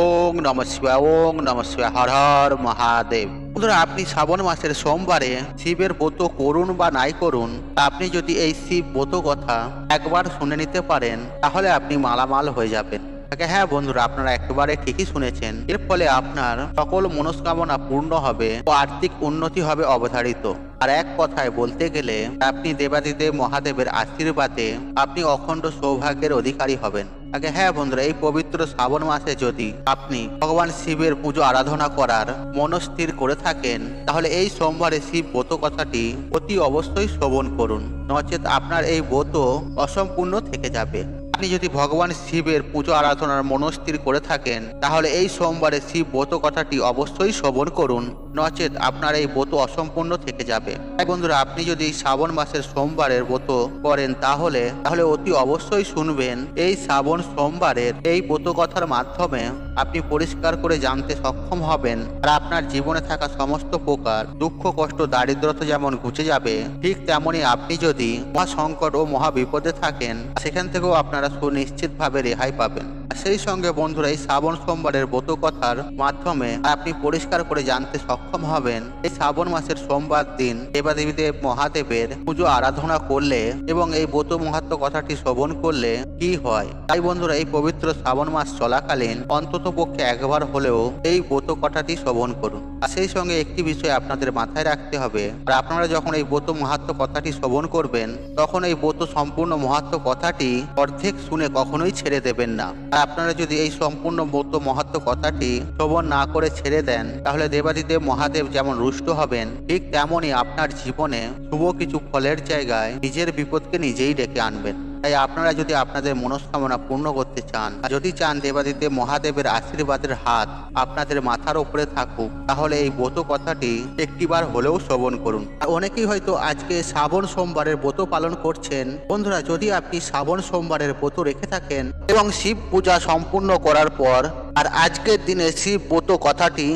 ওং নমঃ শিবায়, ওং নমঃ শিবায়, হর হর মহাদেব। বন্ধুরা, আপনি শ্রাবণ মাসের সোমবারে শিবের ব্রত করুন বা নাই করুন, আপনি যদি এই শিব ব্রত কথা একবার শুনে নিতে পারেন তাহলে আপনি মালামাল হয়ে যাবেন। হ্যাঁ বন্ধুরা, আপনারা একেবারে ঠিকই শুনেছেন। এর ফলে আপনার সকল মনস্কামনা পূর্ণ হবে ও আর্থিক উন্নতি হবে অবধারিত। আর এক কথায় বলতে গেলে আপনি দেবাদিদেব মহাদেবের আশীর্বাদে আপনি অখণ্ড সৌভাগ্যের অধিকারী হবেন। হ্যাঁ বন্ধুরা, এই পবিত্র শ্রাবণ মাসে যদি আপনি ভগবান শিবের পুজো আরাধনা করার মনস্থির করে থাকেন তাহলে এই সোমবারে শিব ব্রত কথাটি অতি অবশ্যই শ্রবণ করুন, নচেত আপনার এই ব্রত অসম্পূর্ণ থেকে যাবে। আপনি যদি ভগবান শিবের পুজো আরাধনার মনস্থির করে থাকেন তাহলে এই সোমবারে শিব ব্রত কথাটি অবশ্যই শ্রবণ করুন, নচেত আপনার এই ব্রত অসম্পূর্ণ থেকে যাবে। তাই বন্ধুরা, আপনি যদি শ্রাবণ মাসের সোমবারের ব্রত করেন তাহলে অতি অবশ্যই শুনবেন। এই শ্রাবণ সোমবারের এই ব্রত কথার মাধ্যমে আপনি পরিষ্কার করে জানতে সক্ষম হবেন আর আপনার জীবনে থাকা সমস্ত প্রকার দুঃখ কষ্ট দারিদ্রতা যেমন ঘুচে যাবে, ঠিক তেমনি আপনি যদি মহা সংকট ও মহা বিপদে থাকেন সেখান থেকেও আপনারা সুনিশ্চিতভাবে রেহাই পাবেন। সেই সঙ্গে বন্ধুরা, এই শ্রাবণ সোমবারের ব্রত কথার মাধ্যমে আপনি পরিষ্কার করে জানতে সক্ষম হবেন এই শ্রাবণ মাসের সোমবার দিন দেবাদেবীদেব মহাদেবের পুজো আরাধনা করলে এবং এই ব্রত মাহাত্ম্য কথাটি শ্রবণ করলে কি হয়। তাই বন্ধুরা, এই পবিত্র শ্রাবণ মাস চলাকালীন অন্তত পক্ষে একবার হলেও এই ব্রত কথাটি শ্রবণ করুন। আর সেই সঙ্গে একটি বিষয় আপনাদের মাথায় রাখতে হবে, আর আপনারা যখন এই ব্রত মাহাত্ম্য কথাটি শ্রবণ করবেন তখন এই ব্রত সম্পূর্ণ মাহাত্ম্য কথাটি অর্ধেক শুনে কখনোই ছেড়ে দেবেন না। আপনারা যদি এই সম্পূর্ণ ব্রত মাহাত্ম্য কথাটি শ্রবণ না করে ছেড়ে দেন তাহলে দেবাদিদেব মহাদেব যেমন রুষ্ট হবেন, ঠিক তেমনই আপনার জীবনে শুভ কিছু ফলের জায়গায় নিজের বিপদকে নিজেই ডেকে আনবেন। তাই আপনারা যদি আপনাদের মনস্কামনা পূর্ণ করতে চান, যদি চান দেবাদিদেব মহাদেবের আশীর্বাদের হাত আপনাদের মাথার উপরে থাকুক, তাহলে এই ব্রত কথাটি একটিবার হলেও শ্রবণ করুন। অনেকেই হয়তো আজকে শ্রাবণ সোমবারের ব্রত পালন করছেন। বন্ধুরা, যদি আপনি শ্রাবণ সোমবারের ব্রত রেখে থাকেন এবং শিব পূজা সম্পূর্ণ করার পর আর আজকের দিনে শিব ব্রত কথাটি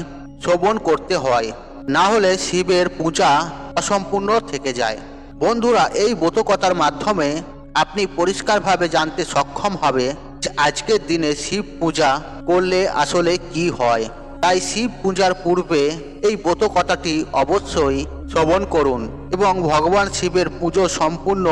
শ্রবণ করতে হয়, না হলে শিবের পূজা অসম্পূর্ণ থেকে যায়। বন্ধুরা, এই ব্রত কথার মাধ্যমে আপনি পরিষ্কারভাবে জানতে সক্ষম হবে যে আজকের দিনে শিব পূজা করলে আসলে কি হয়। তাই শিব পূজার পূর্বে এই ব্রত কথাটি অবশ্যই শ্রবণ করুন এবং ভগবান শিবের পুজো সম্পূর্ণ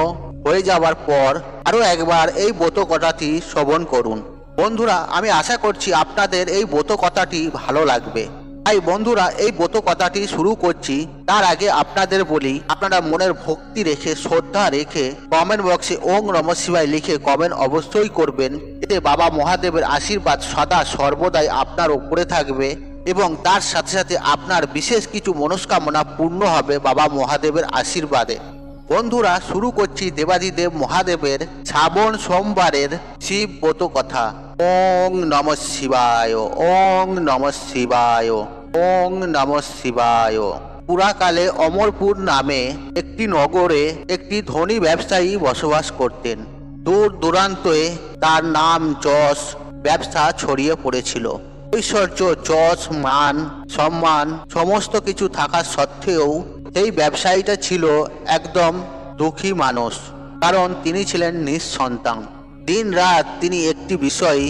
হয়ে যাওয়ার পর আরও একবার এই ব্রত কথাটি শ্রবণ করুন। বন্ধুরা, আমি আশা করছি আপনাদের এই ব্রত কথাটি ভালো লাগবে। তাই বন্ধুরা, এই ব্রত কথাটি শুরু করছি। তার আগে আপনাদের বলি, আপনারা মনের ভক্তি রেখে শ্রদ্ধা রেখে কমেন্ট বক্সে ওং নমঃ শিবায় লিখে কমেন্ট অবশ্যই করবেন। এতে বাবা মহাদেবের আশীর্বাদ সদা সর্বদাই আপনার উপরে থাকবে এবং তার সাথে সাথে আপনার বিশেষ কিছু মনস্কামনা পূর্ণ হবে বাবা মহাদেবের আশীর্বাদে। বন্ধুরা, শুরু করছি দেবাদিদেব মহাদেবের শ্রাবণ সোমবারের শিব ব্রত কথা। ওং নমঃ শিবায়, ওং নমঃ শিবায়, ওং নমঃ শিবায়। পুরাকালে অমরপুর নামে একটি নগরে একটি ধনী ব্যবসায়ী বসবাস করতেন। দূর দূরান্তে তার নাম যশ ব্যবসা ছড়িয়ে পড়েছিল। ঐশ্বর্য, যশ, মান, সম্মান সমস্ত কিছু থাকা সত্ত্বেও সেই ব্যবসায়ীটা ছিল একদম দুঃখী মানুষ, কারণ তিনি ছিলেন নিঃসন্তান। দিন রাত তিনি একটি বিষয়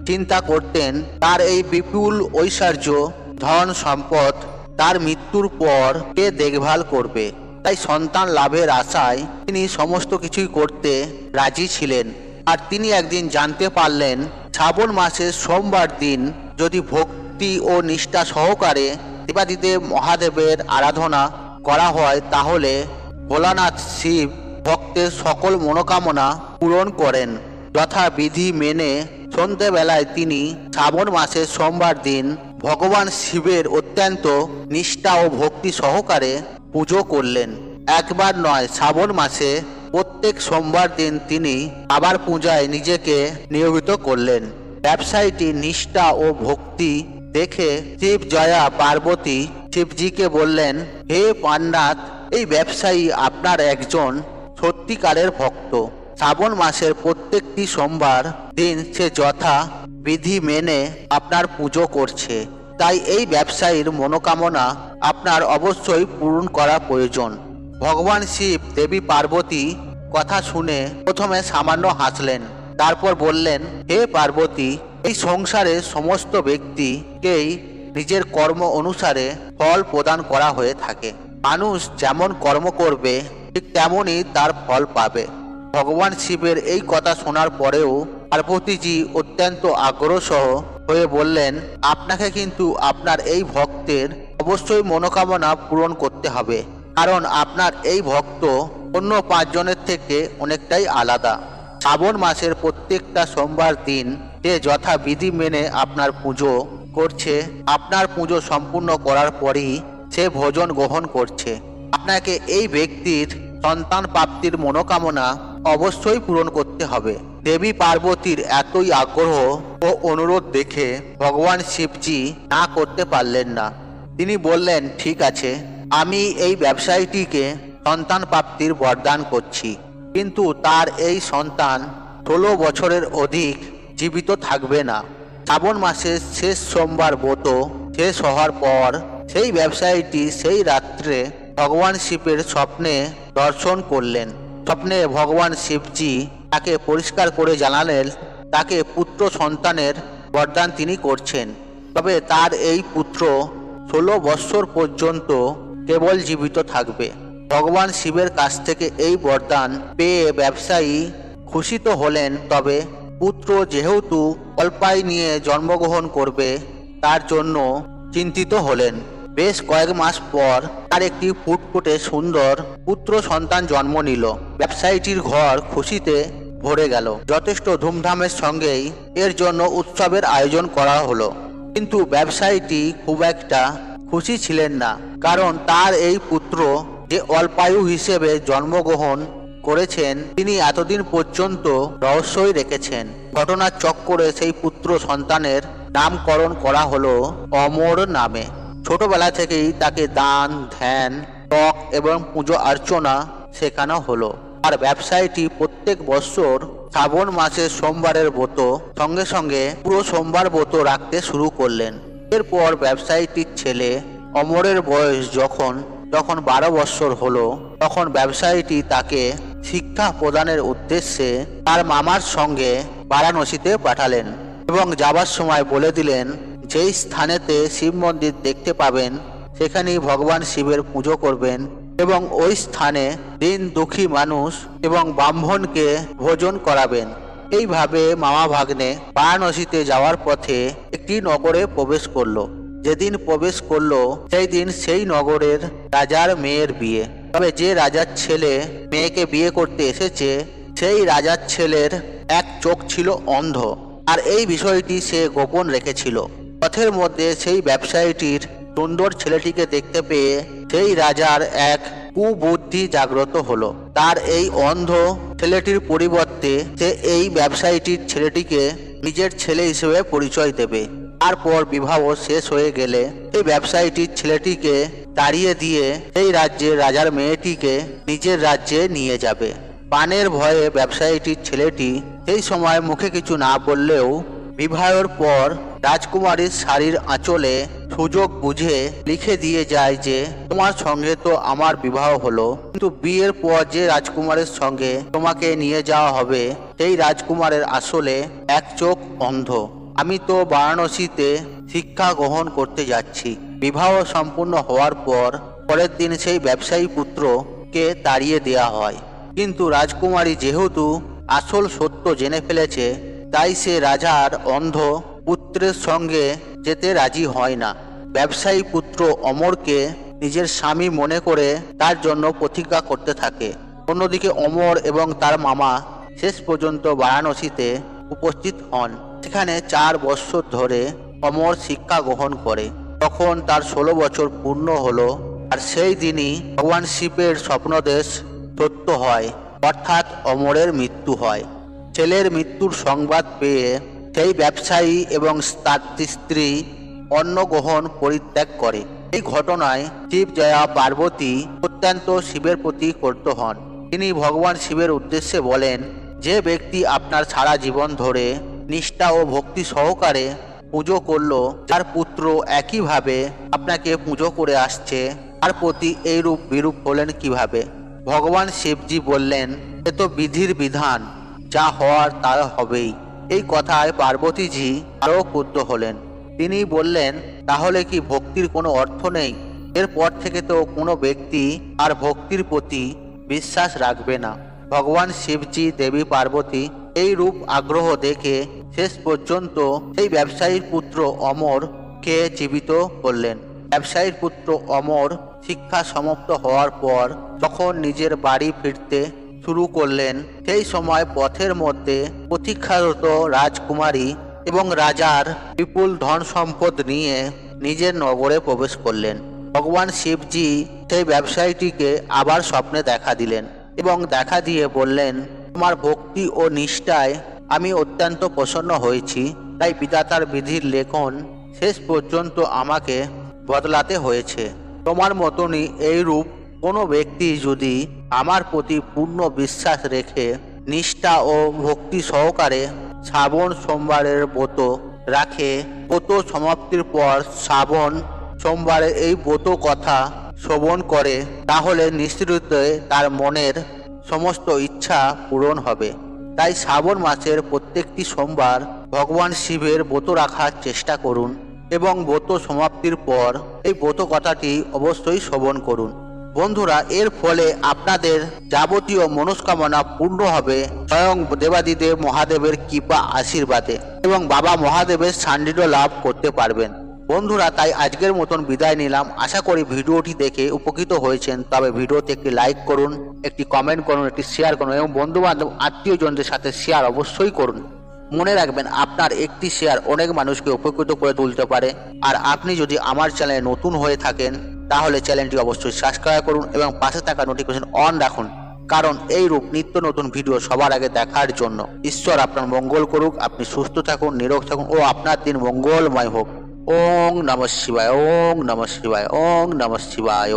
চিন্তা করতেন, তার এই বিপুল ঐশ্বর্য, ধন সম্পদ তার মৃত্যুর পর কে দেখভাল করবে। তাই সন্তান লাভের আশায় তিনি সমস্ত কিছুই করতে রাজি ছিলেন। আর তিনি একদিন জানতে পারলেন শ্রাবণ মাসের সোমবার দিন যদি ভক্তি ও নিষ্ঠা সহকারে দেবাদিদেব মহাদেবের আরাধনা করা হয় তাহলে ভোলানাথ শিব ভক্তের সকল মনোকামনা পূরণ করেন। যথাবিধি মেনে সন্ধ্যেবেলায় তিনি শ্রাবণ মাসের সোমবার দিন ভগবান শিবের অত্যন্ত নিষ্ঠা ও ভক্তি সহকারে পুজো করলেন। একবার নয়, শ্রাবণ মাসে প্রত্যেক সোমবার দিন তিনি আবার পূজায় নিজেকে নিয়োজিত করলেন। ব্যবসায়ীটি নিষ্ঠা ও ভক্তি দেখে শিব জয়া পার্বতী শিবজিকে বললেন, হে পান্নাথ, এই ব্যবসায়ী আপনার একজন সত্যিকারের ভক্ত। শ্রাবণ মাসের প্রত্যেকটি সোমবার দিন সে যথা বিধি মেনে আপনার পুজো করছে। তাই এই ব্যবসায়ীর মনোকামনা আপনার অবশ্যই পূরণ করা প্রয়োজন। ভগবান শিব দেবী পার্বতী কথা শুনে প্রথমে সামান্য হাসলেন, তারপর বললেন, হে পার্বতী, এই সংসারে সমস্ত ব্যক্তিকেই নিজের কর্ম অনুসারে ফল প্রদান করা হয়ে থাকে। মানুষ যেমন কর্ম করবে ঠিক তেমনই তার ফল পাবে। ভগবান শিবের এই কথা শোনার পরেও পার্বতীজি অত্যন্ত আগ্রহসহ হয়ে বললেন, আপনাকে কিন্তু আপনার এই ভক্তের অবশ্যই মনোকামনা পূরণ করতে হবে, কারণ আপনার এই ভক্ত অন্য 5 জনের থেকে অনেকটাই আলাদা। শ্রাবণ মাসের প্রত্যেকটা সোমবার দিন সে যথাবিধি মেনে আপনার পুজো করছে। আপনার পুজো সম্পূর্ণ করার পরই সে ভোজন গ্রহণ করছে। আপনাকে এই ব্যক্তির সন্তান প্রাপ্তির মনোকামনা অবশ্যই পূরণ করতে হবে। দেবী পার্বতীর এতই আগ্রহ ও অনুরোধ দেখে ভগবান শিবজি না করতে পারলেন না। তিনি বললেন, ঠিক আছে, আমি এই ব্যবসায়ীটিকে সন্তান প্রাপ্তির বরদান করছি, কিন্তু তার এই সন্তান 16 বছরের অধিক জীবিত থাকবে না। শ্রাবণ মাসের শেষ সোমবার ব্রত শেষ হওয়ার পর সেই ব্যবসায়ীটি সেই রাত্রে ভগবান শিবের স্বপ্নে দর্শন করলেন। স্বপ্নে ভগবান শিবজি তাকে পরিষ্কার করে জানালেন তাকে পুত্র সন্তানের বরদান তিনি করছেন, তবে তার এই পুত্র 16 বৎসর পর্যন্ত কেবল জীবিত থাকবে। ভগবান শিবের কাছ থেকে এই বরদান পেয়ে ব্যবসায়ী খুশি তো হলেন, তবে পুত্র যেহেতু অল্পায় নিয়ে জন্মগ্রহণ করবে তার জন্য চিন্তিত হলেন। বেশ কয়েক মাস পর তার একটি ফুটফুটে সুন্দর পুত্র সন্তান জন্ম নিল। ব্যবসায়ীটির ঘর খুশিতে ভরে গেল। যথেষ্ট ধুমধামের সঙ্গেই এর জন্য উৎসবের আয়োজন করা হলো, কিন্তু ব্যবসায়ীটি খুব একটা খুশি ছিলেন না, কারণ তার এই পুত্র যে অল্পায়ু হিসেবে জন্মগ্রহণ করেছেন তিনি এতদিন পর্যন্ত রহস্যই রেখেছেন। ঘটনার চক্করে সেই পুত্র সন্তানের নামকরণ করা হলো অমর নামে। ছোটবেলা থেকেই তাকে দান, ধ্যান, তপ এবং পুজো অর্চনা শেখানো হলো। আর ব্যবসায়ীটি প্রত্যেক বছর শ্রাবণ মাসের সোমবারের ব্রত সঙ্গে সঙ্গে পুরো সোমবার ব্রত রাখতে শুরু করলেন। এরপর ব্যবসায়ীটির ছেলে অমরের বয়স যখন 12 বৎসর হলো, তখন ব্যবসায়ীটি তাকে শিক্ষা প্রদানের উদ্দেশ্যে তার মামার সঙ্গে বারাণসীতে পাঠালেন এবং যাবার সময় বলে দিলেন, যেই স্থানেতে শিব মন্দির দেখতে পাবেন সেখানেই ভগবান শিবের পুজো করবেন এবং ওই স্থানে দিন দুঃখী মানুষ এবং ব্রাহ্মণকে ভোজন করাবেন। এইভাবে মামা ভাগ্নে বারাণসীতে যাওয়ার পথে একটি নগরে প্রবেশ করলো। যেদিন প্রবেশ করলো সেই দিন সেই নগরের রাজার মেয়ের বিয়ে। তবে যে রাজার ছেলে মেয়েকে বিয়ে করতে এসেছে সেই রাজার ছেলের এক চোখ ছিল অন্ধ, আর এই বিষয়টি সে গোপন রেখেছিল। পথের মধ্যে সেই ব্যবসায়ীটির সুন্দর ছেলেটিকে দেখতে পেয়ে সেই রাজার এক কুবুদ্ধি জাগ্রত হলো। তার এই অন্ধ ছেলেটির পরিবর্তে সে এই ব্যবসায়ীটির ছেলেটিকে নিজের ছেলে হিসেবে পরিচয় দেবে। তারপর বিবাহ শেষ হয়ে গেলে এই ব্যবসায়ীটির ছেলেটিকে তাড়িয়ে দিয়ে সেই রাজ্যের রাজার মেয়েটিকে নিজের রাজ্যে নিয়ে যাবে। পানের ভয়ে ব্যবসায়ীটির ছেলেটি সেই সময় মুখে কিছু না বললেও বিবাহের পর রাজকুমারীর শাড়ির আঁচলে সুযোগ বুঝে লিখে দিয়ে যায় যে তোমার সঙ্গে তো আমার বিবাহ হলো, কিন্তু বিয়ের পর যে রাজকুমারের সঙ্গে তোমাকে নিয়ে যাওয়া হবে সেই রাজকুমারের আসলে এক চোখ অন্ধ। আমি তো বারাণসীতে শিক্ষা গ্রহণ করতে যাচ্ছি। বিবাহ সম্পূর্ণ হওয়ার পর পরের দিন সেই ব্যবসায়ী পুত্রকে তাড়িয়ে দেওয়া হয়, কিন্তু রাজকুমারী যেহেতু আসল সত্য জেনে ফেলেছে তাই সে রাজার অন্ধ পুত্রের সঙ্গে যেতে রাজি হয় না। ব্যবসায়ী পুত্র অমরকে নিজের স্বামী মনে করে তার জন্য প্রতিজ্ঞা করতে থাকে। অন্যদিকে অমর এবং তার মামা শেষ পর্যন্ত বারাণসীতে উপস্থিত হন। সেখানে 4 বৎসর ধরে অমর শিক্ষা গ্রহণ করে। তখন তার 16 বছর পূর্ণ হলো, আর সেই দিনই ভগবান শিবের স্বপ্নদেশ সত্য হয়, অর্থাৎ অমরের মৃত্যু হয়। ছেলের মৃত্যুর সংবাদ পেয়ে সেই ব্যবসায়ী এবং তার স্ত্রী অন্ন গ্রহণ পরিত্যাগ করে। এই ঘটনায় শিব জয়া পার্বতী অত্যন্ত শিবের প্রতি ক্রুদ্ধ হন। তিনি ভগবান শিবের উদ্দেশ্যে বলেন, যে ব্যক্তি আপনার সারা জীবন ধরে নিষ্ঠা ও ভক্তি সহকারে পুজো করলো, যার পুত্র একইভাবে আপনাকে পুজো করে আসছে, তার প্রতি এইরূপ বিরূপ হলেন কিভাবে? ভগবান শিবজি বললেন, এ তো বিধির বিধান, যা হওয়ার তা হবেই। এই কথায় পার্বতীজি আরও ক্রুদ্ধ হলেন। তিনি বললেন, তাহলে কি ভক্তির কোনো অর্থ নেই? এরপর থেকে তো কোনো ব্যক্তি আর ভক্তির প্রতি বিশ্বাস রাখবে না। ভগবান শিবজি দেবী পার্বতী এই রূপ আগ্রহ দেখে শেষ পর্যন্ত সেই ব্যবসায়ীর পুত্র অমরকে জীবিত করলেন। ব্যবসায়ীর পুত্র অমর শিক্ষা সমাপ্ত হওয়ার পর যখন নিজের বাড়ি ফিরতে শুরু করলেন, সেই সময় পথের মধ্যে প্রতীক্ষারত রাজকুমারী এবং রাজার বিপুল ধন সম্পদ নিয়ে নিজের নগরে প্রবেশ করলেন। ভগবান শিবজি সেই ব্যবসায়ীটিকে আবার স্বপ্নে দেখা দিলেন এবং দেখা দিয়ে বললেন, তোমার ভক্তি ও নিষ্ঠায় আমি অত্যন্ত প্রসন্ন হয়েছি, তাই বিধাতার বিধির লেখন শেষ পর্যন্ত আমাকে বদলাতে হয়েছে। তোমার মতনই এই রূপ কোনো ব্যক্তি যদি আমার প্রতি পূর্ণ বিশ্বাস রেখে নিষ্ঠা ও ভক্তি সহকারে শ্রাবণ সোমবারের ব্রত রাখে, ব্রত সমাপ্তির পর শ্রাবণ সোমবারে এই ব্রত কথা শ্রবণ করে, তাহলে নিশ্চিতভাবে তার মনের সমস্ত ইচ্ছা পূরণ হবে। তাই শ্রাবণ মাসের প্রত্যেকটি সোমবার ভগবান শিবের ব্রত রাখার চেষ্টা করুন এবং ব্রত সমাপ্তির পর এই ব্রত কথাটি অবশ্যই শ্রবণ করুন। বন্ধুরা, এর ফলে আপনাদের যাবতীয় মনস্কামনা পূর্ণ হবে স্বয়ং দেবাদিদেব মহাদেবের কৃপা আশীর্বাদে এবং বাবা মহাদেবের সান্নিধ্য লাভ করতে পারবেন। বন্ধুরা, তাই আজকের মতন বিদায় নিলাম। আশা করি ভিডিওটি দেখে উপকৃত হয়েছেন। তবে ভিডিওতে একটি লাইক করুন, একটি কমেন্ট করুন, একটি শেয়ার করুন এবং বন্ধু বান্ধব আত্মীয়জনদের সাথে শেয়ার অবশ্যই করুন। মনে রাখবেন, আপনার একটি শেয়ার অনেক মানুষকে উপকৃত করে তুলতে পারে। আর আপনি যদি আমার চ্যানেলে নতুন হয়ে থাকেন তাহলে চ্যানেলটি অবশ্যই সাবস্ক্রাইব করুন এবং পাশে থাকা নোটিফিকেশন অন রাখুন, কারণ এই রূপ নিত্য নতুন ভিডিও সবার আগে দেখার জন্য। ঈশ্বর আপনার মঙ্গল করুক, আপনি সুস্থ থাকুন, নিরোগ থাকুন ও আপনার দিন মঙ্গলময় হোক। ওং নমঃ শিবায়, ওং নমঃ শিবায়, ওং নমঃ শিবায়।